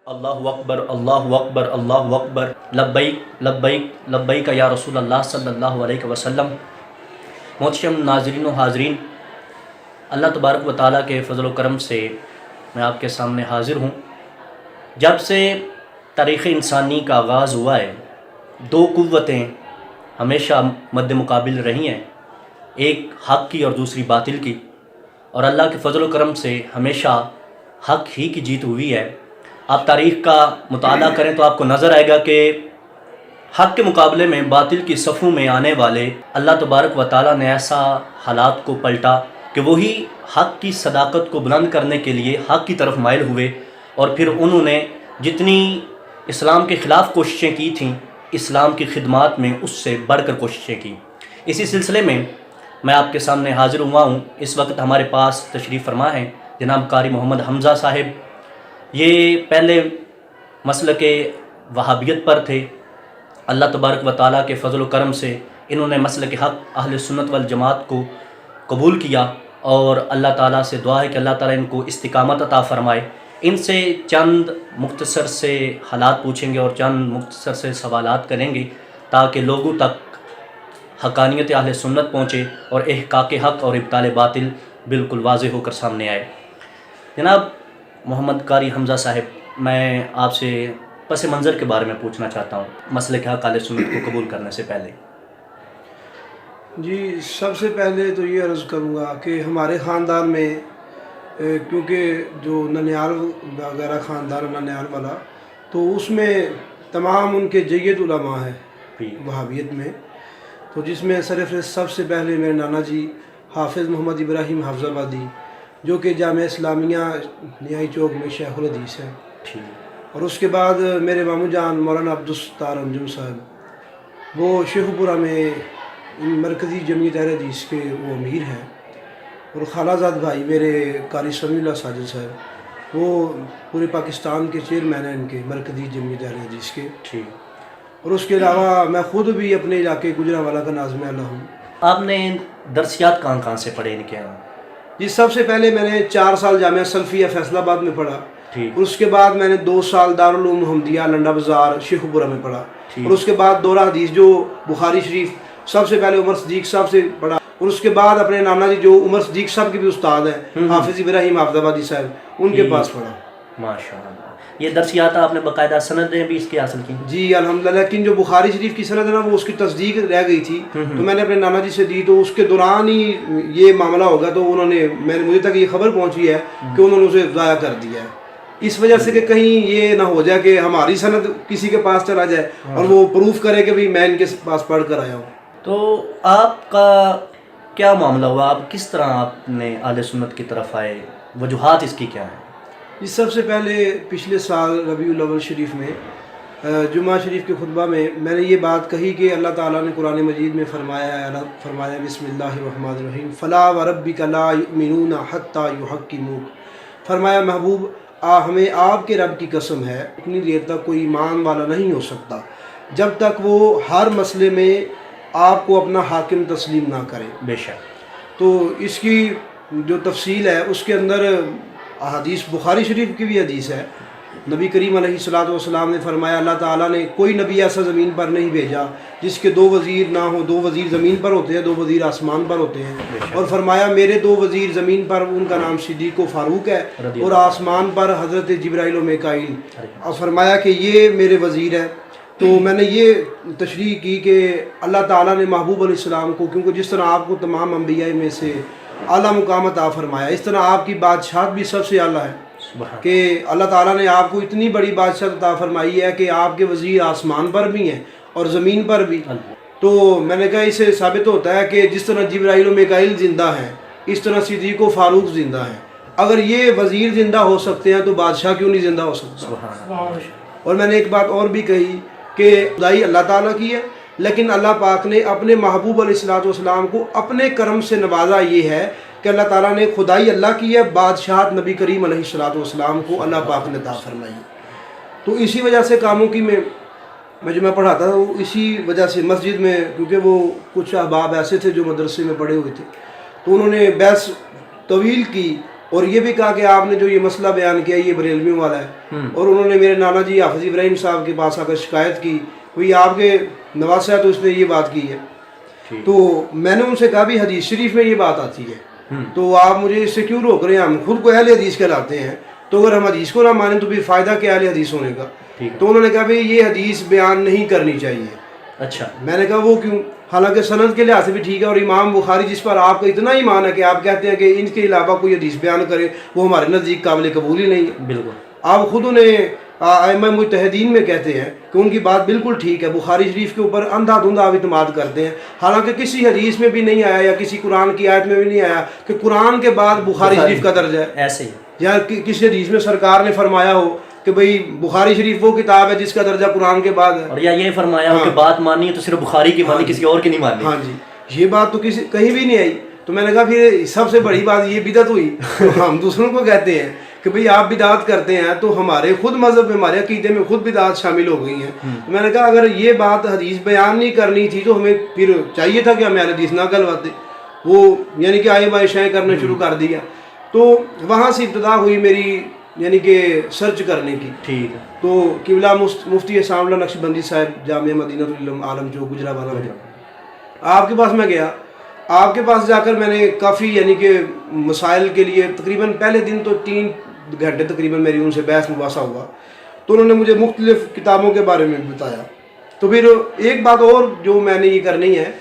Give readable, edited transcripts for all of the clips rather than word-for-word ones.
اللہ اکبر اللہ اکبر اللہ اکبر لبیک لبیک لبیک یا رسول اللہ صلی اللہ علیہ وسلم۔ محترم ناظرین و حاضرین، اللہ تبارک و تعالیٰ کے فضل و کرم سے میں آپ کے سامنے حاضر ہوں۔ جب سے تاریخ انسانی کا آغاز ہوا ہے، دو قوتیں ہمیشہ مد مقابل رہی ہیں، ایک حق کی اور دوسری باطل کی، اور اللہ کے فضل و کرم سے ہمیشہ حق ہی کی جیت ہوئی ہے۔ آپ تاریخ کا مطالعہ کریں تو آپ کو نظر آئے گا کہ حق کے مقابلے میں باطل کی صفوں میں آنے والے اللہ تبارک و تعالیٰ نے ایسا حالات کو پلٹا کہ وہی حق کی صداقت کو بلند کرنے کے لیے حق کی طرف مائل ہوئے، اور پھر انہوں نے جتنی اسلام کے خلاف کوششیں کی تھیں، اسلام کی خدمات میں اس سے بڑھ کر کوششیں کی۔ اسی سلسلے میں میں آپ کے سامنے حاضر ہوا ہوں۔ اس وقت ہمارے پاس تشریف فرما ہیں جناب قاری محمد حمزہ صاحب۔ یہ پہلے مسلک وہابیت پر تھے، اللہ تبارک و تعالیٰ کے فضل و کرم سے انہوں نے مسلک حق اہل سنت والجماعت کو قبول کیا، اور اللہ تعالیٰ سے دعا ہے کہ اللہ تعالیٰ ان کو استقامت عطا فرمائے۔ ان سے چند مختصر سے حالات پوچھیں گے اور چند مختصر سے سوالات کریں گے تاکہ لوگوں تک حقانیت اہل سنت پہنچے اور احقاق حق اور ابطال باطل بالکل واضح ہو کر سامنے آئے۔ جناب محمد قاری حمزہ صاحب، میں آپ سے پس منظر کے بارے میں پوچھنا چاہتا ہوں مسلک حق اہل سنت کو قبول کرنے سے پہلے۔ جی، سب سے پہلے تو یہ عرض کروں گا کہ ہمارے خاندان میں کیونکہ جو ننیال وغیرہ خاندان ننیال والا، تو اس میں تمام ان کے جید علماء ہیں وہابیت میں، تو جس میں سرفہرست سب سے پہلے میرے نانا جی حافظ محمد ابراہیم حافظ آبادی، جو کہ جامعہ اسلامیہ نیائی چوک میں شیخ الحدیث ہیں، اور اس کے بعد میرے ماموں جان مولانا عبدالستار انجم صاحب، وہ شیخ پورہ میں مرکزی جمعیت اہل حدیث کے وہ امیر ہیں، اور خالہ زاد بھائی میرے قاری سمیع اللہ ساجد صاحب، وہ پورے پاکستان کے چیئرمین ہیں ان کے مرکزی جمعیت اہل حدیث کے، اور اس کے علاوہ میں خود بھی اپنے علاقے گجرانوالہ کا ناظم اعلیٰ ہوں۔ آپ نے درسیات کہاں سے پڑھے ان کے یہاں؟ جی، سب سے پہلے میں نے 4 سال جامعہ سلفیہ فیصل آباد میں پڑھا، اور اس کے بعد میں نے 2 سال دارالعلوم محمدیہ لنڈا بازار شیخ پورہ میں پڑھا، اور اس کے بعد دورہ حدیث جو بخاری شریف سب سے پہلے عمر صدیق صاحب سے پڑھا، اور اس کے بعد اپنے نانا جی جو عمر صدیق صاحب کے بھی استاد ہیں حافظ ابراہیم حافظ آبادی صاحب، ان کے پاس پڑھا۔ ماشاءاللہ، یہ درسیات آپ نے باقاعدہ سندیں بھی اس کی حاصل کی؟ جی الحمدللہ، لیکن جو بخاری شریف کی سند ہے نا، وہ اس کی تصدیق رہ گئی تھی، تو میں نے اپنے نانا جی سے دی، تو اس کے دوران ہی یہ معاملہ ہوگا، تو انہوں نے مجھے تک یہ خبر پہنچی ہے کہ انہوں نے اسے ضائع کر دیا ہے، اس وجہ سے کہ کہیں یہ نہ ہو جائے کہ ہماری سند کسی کے پاس چلا جائے اور وہ پروف کرے کہ میں ان کے پاس پڑھ کر آیا ہوں۔ تو آپ کا کیا معاملہ ہوا؟ آپ کس طرح آپ نے اہل سنت کی طرف آئے؟ وجوہات اس کی کیا ہیں؟ اس سب سے پہلے پچھلے سال ربیع الاول شریف میں جمعہ شریف کے خطبہ میں نے یہ بات کہی کہ اللہ تعالیٰ نے قرآن مجید میں فرمایا بسم اللہ الرحمن الرحیم فلا وربک لا یؤمنون حتی یحکموک، فرمایا محبوب ہمیں آپ کے رب کی قسم ہے، اتنی دیر تک کوئی ایمان والا نہیں ہو سکتا جب تک وہ ہر مسئلے میں آپ کو اپنا حاکم تسلیم نہ کرے۔ بے شک۔ تو اس کی جو تفصیل ہے اس کے اندر حدیث بخاری شریف کی بھی حدیث ہے، نبی کریم علیہ الصلوۃ والسلام نے فرمایا اللہ تعالیٰ نے کوئی نبی ایسا زمین پر نہیں بھیجا جس کے 2 وزیر نہ ہوں، 2 وزیر زمین پر ہوتے ہیں، 2 وزیر آسمان پر ہوتے ہیں، اور فرمایا میرے 2 وزیر زمین پر ان کا نام صدیق و فاروق ہے، اور آسمان پر حضرت جبرائیل و میکائیل، اور فرمایا کہ یہ میرے وزیر ہیں۔ تو میں نے یہ تشریح کی کہ اللہ تعالیٰ نے محبوب علیہ السلام کو، کیونکہ جس طرح آپ کو تمام انبیاء میں سے اعلیٰ مقام عطا فرمایا، اس طرح آپ کی بادشاہت بھی سب سے اعلیٰ ہے، کہ اللہ تعالیٰ نے آپ کو اتنی بڑی بادشاہت عطا فرمائی ہے کہ آپ کے وزیر آسمان پر بھی ہیں اور زمین پر بھی۔ تو میں نے کہا اس سے ثابت ہوتا ہے کہ جس طرح جبرائیل و میکائیل زندہ ہیں، اس طرح صدیق و فاروق زندہ ہیں۔ اگر یہ وزیر زندہ ہو سکتے ہیں تو بادشاہ کیوں نہیں زندہ ہو سکتا؟ اور میں نے ایک بات اور بھی کہی کہ خدائی اللہ تعالیٰ کی ہے، لیکن اللہ پاک نے اپنے محبوب علیہ الصلوۃ والسلام کو اپنے کرم سے نوازا، یہ ہے کہ اللہ تعالیٰ نے خدائی اللہ کی ہے، بادشاہت نبی کریم علیہ الصلوۃ والسلام کو اللہ پاک نے عطا فرمائی۔ تو اسی وجہ سے کاموں کی میں جو پڑھاتا تھا، وہ اسی وجہ سے مسجد میں، کیونکہ وہ کچھ احباب ایسے تھے جو مدرسے میں پڑھے ہوئے تھے، تو انہوں نے بحث طویل کی، اور یہ بھی کہا کہ آپ نے جو یہ مسئلہ بیان کیا یہ بریلویوں والا ہے، اور انہوں نے میرے نانا جی حافظ ابراہیم صاحب کے پاس آ کر شکایت کی، کوئی آپ کے نواسہ ہے تو اس نے یہ بات کی ہے. تو میں نے ان سے کہا بھی حدیث شریف میں یہ بات آتی ہے، تو آپ مجھے اس سے کیوں روک رہے ہیں؟ ہم خود کو اہل حدیث کہلاتے ہیں، تو اگر ہم حدیث کو نہ مانیں تو پھر فائدہ کیا اہل حدیث ہونے کا؟ تو انہوں نے کہا بھی یہ حدیث بیان نہیں کرنی چاہیے. اچھا. میں نے کہا وہ کیوں؟ حالانکہ سند کے لحاظ سے بھی ٹھیک ہے، اور امام بخاری جس پر آپ کا اتنا ایمان ہے کہ آپ کہتے ہیں کہ ان کے علاوہ کوئی حدیث بیان کرے وہ ہمارے نزدیک قابل قبول ہی نہیں ہے. بالکل. آپ خود انہیں ائمہ مجتہدین میں کہتے ہیں کہ ان کی بات بالکل ٹھیک ہے، بخاری شریف کے اوپر اندھا دھندھا آپ اعتماد کرتے ہیں، حالانکہ کسی حدیث میں بھی نہیں آیا یا کسی قرآن کی آیت میں بھی نہیں آیا کہ قرآن کے بعد بخاری شریف کا درجہ ہے. ایسے ہی. یا کسی حدیث میں سرکار نے فرمایا ہو کہ بھئی بخاری شریف وہ کتاب ہے جس کا درجہ قرآن کے بعد ہے، اور یا یہ فرمایا ہو کہ بات ماننی ہے تو صرف بخاری کی مانی، کسی اور کی نہیں ماننی. ہاں جی، یہ بات تو کہیں بھی نہیں آئی. تو میں نے کہا پھر سب سے بڑی بات یہ بدعت ہوئی. ہم دوسروں کو کہتے ہیں کہ بھئی آپ بدعت کرتے ہیں، تو ہمارے خود مذہب میں، ہمارے عقیدے میں خود بدعت شامل ہو گئی ہیں. تو میں نے کہا اگر یہ بات حدیث بیان نہیں کرنی تھی تو ہمیں پھر چاہیے تھا کہ ہمیں حدیث نہ کہلواتے. وہ یعنی کہ آئے بائے شائیں کرنا شروع کر دیا. تو وہاں سے ابتدا ہوئی میری یعنی کہ سرچ کرنے کی. ٹھیک ہے. تو قبلہ مفتی احسان اللہ نقشبندی صاحب جامعہ مدینہ العلم عالم جو گجرانوالہ میں، آپ کے پاس میں گیا. آپ کے پاس جا کر میں نے کافی یعنی کہ مسائل کے لیے تقریباً پہلے دن تو 3 گھنٹے تقریباً میری ان سے بحث مباحثہ ہوا. تو انہوں نے مجھے مختلف کتابوں کے بارے میں بتایا. تو پھر ایک بات اور جو میں نے یہ کرنی ہے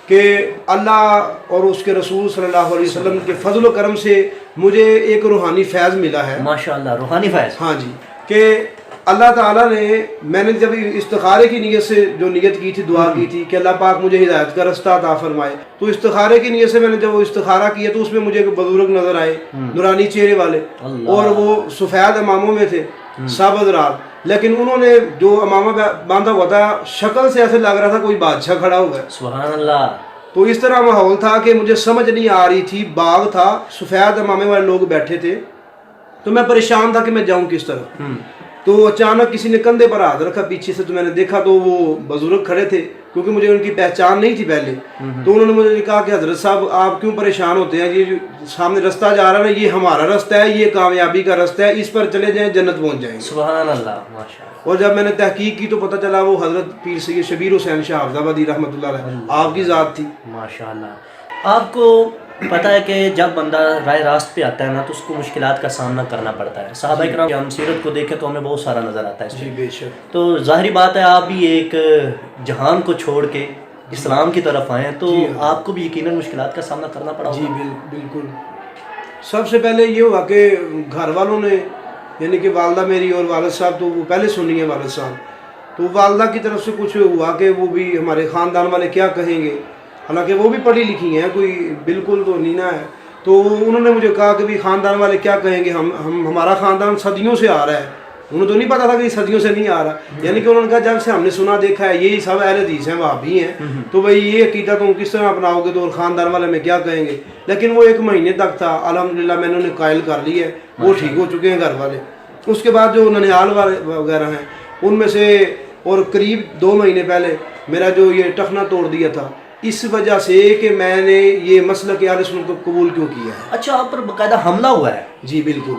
کہ اللہ اور اس کے رسول صلی اللہ علیہ وسلم کے فضل و کرم سے مجھے ایک روحانی فیض ملا ہے. ماشاءاللہ، روحانی فیض. ہاں جی، کہ اللہ تعالیٰ نے، میں نے جب استخارے کی نیت سے جو نیت کی تھی، دعا کی تھی کہ اللہ پاک مجھے ہدایت کا رستہ عطا فرمائے، تو استخارے کی نیت سے میں نے جب وہ استخارہ کیا تو اس میں مجھے ایک بزرگ نظر آئے، نورانی چہرے والے، اور وہ سفید اماموں میں تھے سب حضرات، لیکن انہوں نے جو امامہ باندھا ہوا تھا شکل سے ایسے لگ رہا تھا کوئی بادشاہ کھڑا ہوا ہے. سبحان اللہ. تو اس طرح ماحول تھا کہ مجھے سمجھ نہیں آ رہی تھی. باغ تھا، سفید امامے والے لوگ بیٹھے تھے، تو میں پریشان تھا کہ میں جاؤں کس طرح. تو اچانک کسی نے کندھے پر ہاتھ رکھا پیچھے سے، تو میں نے دیکھا تو وہ بزرگ کھڑے تھے، کیونکہ مجھے ان کی پہچان نہیں تھی پہلے. تو انہوں نے مجھے کہا کہ حضرت صاحب آپ کیوں پریشان ہوتے ہیں؟ یہ جو سامنے رستہ جا رہا ہے نا، یہ ہمارا رستہ ہے، یہ کامیابی کا رستہ ہے، اس پر چلے جائیں جنت پہنچ جائیں گے. سبحان اللہ. ماشاءاللہ. اور جب میں نے تحقیق کی تو پتہ چلا وہ حضرت پیر سید شبیر حسین شاہ حافظ آبادی رحمۃ اللہ علیہ آپ کی ذات تھی. ماشاءاللہ. آپ کو پتہ ہے کہ جب بندہ راہ راست پہ آتا ہے نا تو اس کو مشکلات کا سامنا کرنا پڑتا ہے. صحابہ کرام ہم سیرت کو دیکھیں تو ہمیں بہت سارا نظر آتا ہے اس جی میں. بے شک. تو ظاہری بات ہے آپ بھی ایک جہان کو چھوڑ کے اسلام کی طرف آئے ہیں، تو آپ کو بھی یقیناً مشکلات کا سامنا کرنا پڑا ہوگا. جی بالکل. سب سے پہلے یہ ہوا کہ گھر والوں نے، یعنی کہ والدہ میری اور والد صاحب، تو وہ پہلے سنی ہے والد صاحب، تو والدہ کی طرف سے کچھ ہوا کہ وہ بھی ہمارے خاندان والے کیا کہیں گے، حالانکہ وہ بھی پڑھی لکھی ہیں، کوئی بالکل تو نینا ہے. تو انہوں نے مجھے کہا کہ بھی خاندان والے کیا کہیں گے، ہمارا خاندان صدیوں سے آ رہا ہے. انہیں تو نہیں پتا تھا کہ یہ صدیوں سے نہیں آ رہا، یعنی کہ انہوں نے کہا جب سے ہم نے سنا دیکھا ہے یہی سب اہل حدیث ہیں، وہابی ہیں، تو بھائی یہ عقیدہ تم کس طرح اپناؤ گے، تو اور خاندان والے میں کیا کہیں گے. لیکن وہ 1 مہینے تک تھا، الحمدللہ میں نے انہیں قائل کر لی ہے، وہ ٹھیک ہو چکے ہیں گھر والے. اس کے بعد جو ننیال والے وغیرہ ہیں ان میں سے، اور قریب 2 مہینے پہلے میرا جو یہ ٹخنا توڑ دیا تھا، اس وجہ سے کہ میں نے یہ مسلک اہل سنت کو قبول کیوں کیا ہے. اچھا، آپ پر باقاعدہ حملہ ہوا ہے؟ جی بالکل.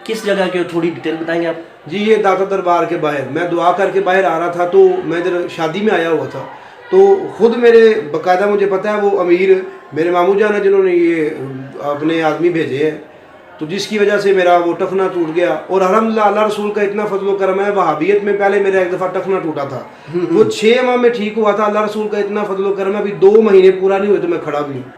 کس جگہ کے تھوڑی ڈیٹیل بتائیں گے آپ؟ جی یہ داتا دربار کے باہر، میں دعا کر کے باہر آ رہا تھا، تو میں ادھر شادی میں آیا ہوا تھا، تو خود میرے باقاعدہ مجھے پتہ ہے وہ امیر میرے ماموں جان ہیں جنہوں نے یہ اپنے آدمی بھیجے ہیں، تو جس کی وجہ سے میرا وہ ٹخنا ٹوٹ گیا. اور الحمدللہ اللہ رسول کا اتنا فضل و کرم ہے. وہابیت میں پہلے میرا 1 دفعہ ٹخنا ٹوٹا تھا، وہ 6 ماہ میں ٹھیک ہوا تھا. اللہ رسول کا اتنا فضل و کرم ہے، ابھی 2 مہینے پورا نہیں ہوئے تو میں کھڑا بھی ہوں.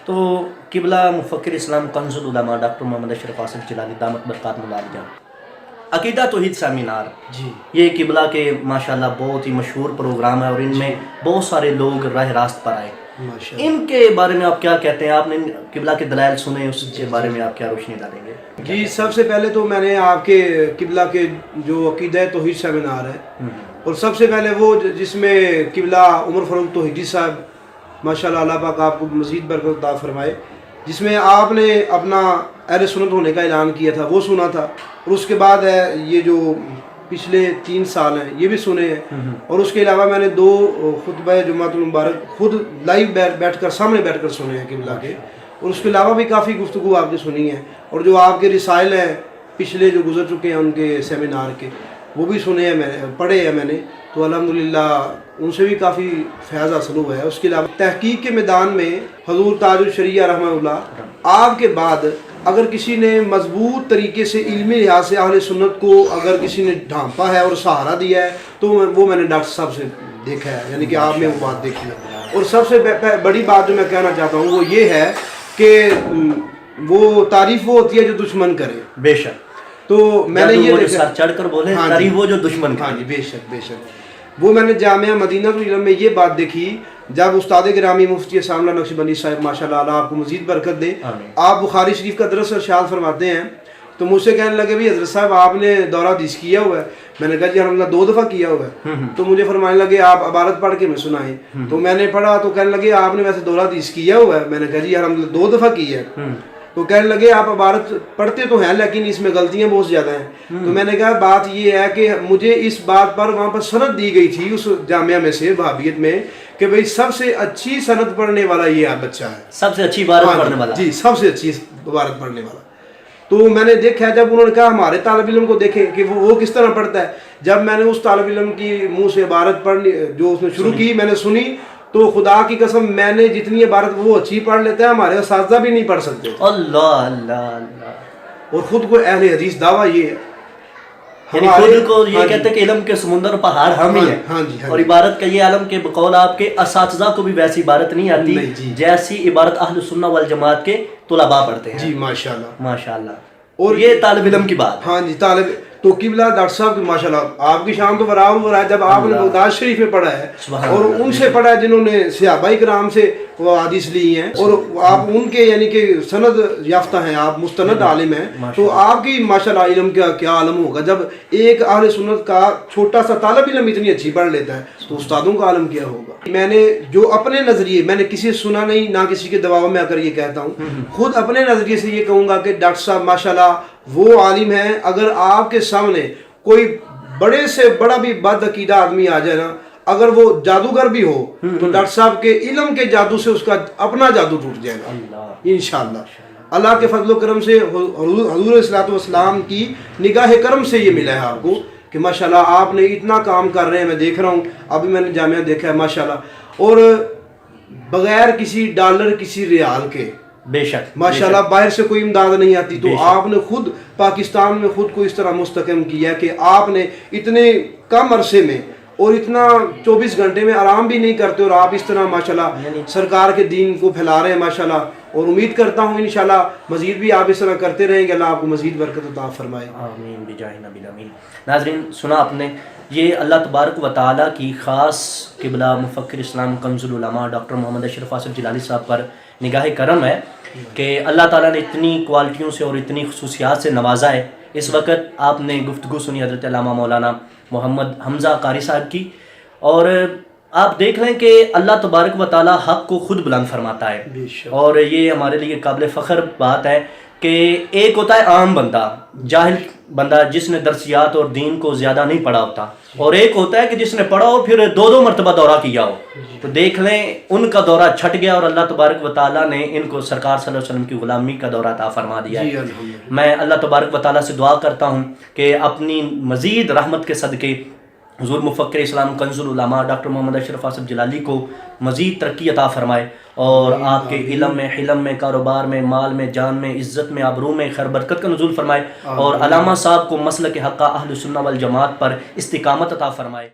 تو قبلہ مفکر اسلام کنز العلماء ڈاکٹر محمد اشرف آصف جلالی دامت برکاتہ العالیہ، عقیدہ توحید سیمینار، جی یہ قبلہ کے ماشاءاللہ بہت ہی مشہور پروگرام ہے، اور ان میں بہت سارے لوگ راہ راست پر آئے. ان کے بارے میں آپ کیا کہتے ہیں؟ آپ نے قبلہ کے دلائل سنے، اس کے بارے میں آپ کیا روشنی ڈالیں گے؟ جی سب سے پہلے تو میں نے آپ کے قبلہ کے جو عقیدہ توحید سیمینار ہے، اور سب سے پہلے وہ جس میں قبلہ عمر فاروق توحیدی صاحب ماشاءاللہ اللہ پاک آپ کو مزید برکت عطا فرمائے، جس میں آپ نے اپنا اہل سنت ہونے کا اعلان کیا تھا، وہ سنا تھا. اور اس کے بعد ہے یہ جو پچھلے 3 سال ہیں یہ بھی سنے ہیں. اور اس کے علاوہ میں نے 2 خطبہ جمعۃ المبارک خود لائیو بیٹھ کر سامنے بیٹھ کر سنے ہیں قبلہ کے. اور اس کے علاوہ بھی کافی گفتگو آپ نے سنی ہے، اور جو آپ کے رسائل ہیں پچھلے جو گزر چکے ہیں ان کے سیمینار کے، وہ بھی سنے ہیں، میں نے پڑھے ہیں میں نے، تو الحمدللہ ان سے بھی کافی فیض حاصل ہوا ہے۔ اس کے علاوہ تحقیق کے میدان میں حضور تاج الشریعہ رحمہ اللہ آپ کے بعد اگر کسی نے مضبوط طریقے سے علمی لحاظ سے اہل سنت کو اگر کسی نے ڈھانپا ہے اور سہارا دیا ہے تو وہ میں نے ڈاکٹر صاحب سے دیکھا ہے، یعنی کہ آپ نے وہ بات دیکھی ہے۔ اور سب سے بڑی بات جو میں کہنا چاہتا ہوں وہ یہ ہے کہ وہ تعریف وہ ہوتی ہے جو دشمن کرے۔ بے شک، تو میں نے یہ سر چڑھ کر بولے تعریف وہ جو دشمن کرے۔ ہاں جی، بے شک بے شک۔ وہ میں نے جامعہ مدینہ العلم میں یہ بات دیکھی جب استاد گرامی مفتی ساملہ نقشبندی صاحب ماشاءاللہ اللہ آپ کو مزید برکت دے، آپ بخاری شریف کا درس ارشاد فرماتے ہیں، تو مجھ سے کہنے لگے بھی حضرت صاحب آپ نے دورہ حدیث کیا ہوا ہے؟ میں نے کہا جی الحمدللہ 2 دفعہ کیا ہوا ہے۔ تو مجھے فرمانے لگے آپ عبارت پڑھ کے میں سنائیں، تو میں نے پڑھا تو کہنے لگے آپ نے ویسے دورہ حدیث کیا ہوا ہے؟ میں نے کہا جی الحمدللہ 2 دفعہ کی ہے۔ تو کہنے لگے آپ عبارت پڑھتے تو ہیں لیکن اس میں غلطیاں بہت زیادہ ہیں۔ تو میں نے کہا بات یہ ہے کہ مجھے اس بات پر وہاں پر سند دی گئی تھی اس جامعہ میں سے وہابیت میں کہ بھئی سب سے اچھی سند پڑھنے والا یہ بچہ ہے، سب سے اچھی عبارت پڑھنے والا، جی سب سے اچھی عبارت پڑھنے والا۔ تو میں نے دیکھا جب انہوں نے کہا ہمارے طالب علم کو دیکھیں کہ وہ کس طرح پڑھتا ہے، جب میں نے اس طالب علم کی منہ سے عبارت پڑھنی جو اس نے شروع کی میں نے سنی، تو خدا کی قسم میں نے جتنی عبارت وہ اچھی پڑھ لیتا ہے ہمارے اساتذہ بھی نہیں پڑھ سکتے۔ اللہ اللہ اللہ۔ اور خود کو اہل حدیث دعویٰ یہ ہے، یعنی خود کو یہ کہتے ہیں کہ علم کے سمندر پہاڑ ہم ہی ہیں، اور عبارت کا یہ عالم کے بقول آپ کے اساتذہ کو بھی ویسی عبارت نہیں آتی جیسی عبارت اہل سنہ والجماعت کے طلباء پڑھتے ہیں۔ جی ماشاءاللہ ماشاءاللہ۔ اور یہ طالب علم کی بات، ہاں جی طالب تو قبلہ ڈاکٹر صاحب کی ماشاءاللہ آپ کی شان تو برابر ہو رہا ہے جب آپ نے بغداد شریف میں پڑھا ہے اور ان سے پڑھا ہے جنہوں نے صحابہ کرام سے وہ حدیث لی ہیں، اور آپ ان کے یعنی کہ سند یافتہ ہیں، آپ مستند عالم ہیں، تو آپ کی ماشاءاللہ علم کا کیا عالم ہوگا جب ایک اہل سنت کا چھوٹا سا طالب علم اتنی اچھی پڑھ لیتا ہے تو استادوں کا عالم کیا ہوگا۔ میں نے جو اپنے نظریے، میں نے کسی سے سنا نہیں نہ کسی کے دباؤ میں آ کر یہ کہتا ہوں، خود اپنے نظریے سے یہ کہوں گا کہ ڈاکٹر صاحب ماشاءاللہ وہ عالم ہیں، اگر آپ کے سامنے کوئی بڑے سے بڑا بھی بد عقیدہ آدمی آ جائے نا، اگر وہ جادوگر بھی ہو تو ڈاکٹر صاحب کے علم کے جادو سے اس کا اپنا جادو ٹوٹ جائے گا انشاءاللہ۔ اللہ کے فضل و کرم سے حضور علیہ الصلوۃ والسلام کی نگاہ کرم سے یہ ملا ہے آپ کو کہ ماشاءاللہ آپ نے اتنا کام کر رہے ہیں، میں دیکھ رہا ہوں ابھی میں نے جامعہ دیکھا ہے ماشاءاللہ، اور بغیر کسی ڈالر کسی ریال کے، بے شک ماشاءاللہ باہر سے کوئی امداد نہیں آتی، تو آپ نے خود پاکستان میں خود کو اس طرح مستحکم کیا کہ آپ نے اتنے کم عرصے میں اور اتنا 24 گھنٹے میں آرام بھی نہیں کرتے، اور آپ اس طرح ماشاءاللہ سرکار کے دین کو پھیلا رہے ہیں ماشاءاللہ، اور امید کرتا ہوں انشاءاللہ مزید بھی آپ اس طرح کرتے رہیں گے، اللہ آپ کو مزید برکت عطا فرمائے، آمین بجاہ نبی الامین۔ ناظرین سنا آپ نے، یہ اللہ تبارک و تعالیٰ کی خاص قبلہ مفکر اسلام کنز العلماء ڈاکٹر محمد اشرف آصف جلالی صاحب پر نگاہ کرم ہے کہ اللہ تعالیٰ نے اتنی کوالٹیوں سے اور اتنی خصوصیات سے نوازا ہے۔ اس وقت آپ نے گفتگو سنی حضرت علامہ مولانا محمد حمزہ قاری صاحب کی، اور آپ دیکھ لیں کہ اللہ تبارک و تعالیٰ حق کو خود بلند فرماتا ہے، اور یہ ہمارے لیے قابل فخر بات ہے کہ ایک ہوتا ہے عام بندہ، جاہل بندہ جس نے درسیات اور دین کو زیادہ نہیں پڑھا ہوتا، اور ایک ہوتا ہے کہ جس نے پڑھا ہو پھر 2 مرتبہ دورہ کیا ہو، تو دیکھ لیں ان کا دورہ چھٹ گیا اور اللہ تبارک و تعالیٰ نے ان کو سرکار صلی اللہ علیہ وسلم کی غلامی کا دورہ عطا فرما دیا ہے۔ میں اللہ تبارک و تعالیٰ سے دعا کرتا ہوں کہ اپنی مزید رحمت کے صدقے حضور مفکر اسلام کنز العلماء ڈاکٹر محمد اشرف آصف جلالی کو مزید ترقی عطا فرمائے، اور آپ کے علم میں، حلم میں، کاروبار میں، مال میں، جان میں، عزت میں، آبرو میں خیر برکت کا نزول فرمائے، اور علامہ صاحب کو مسلک حقہ اہل سنہ والجماعت پر استقامت عطا فرمائے۔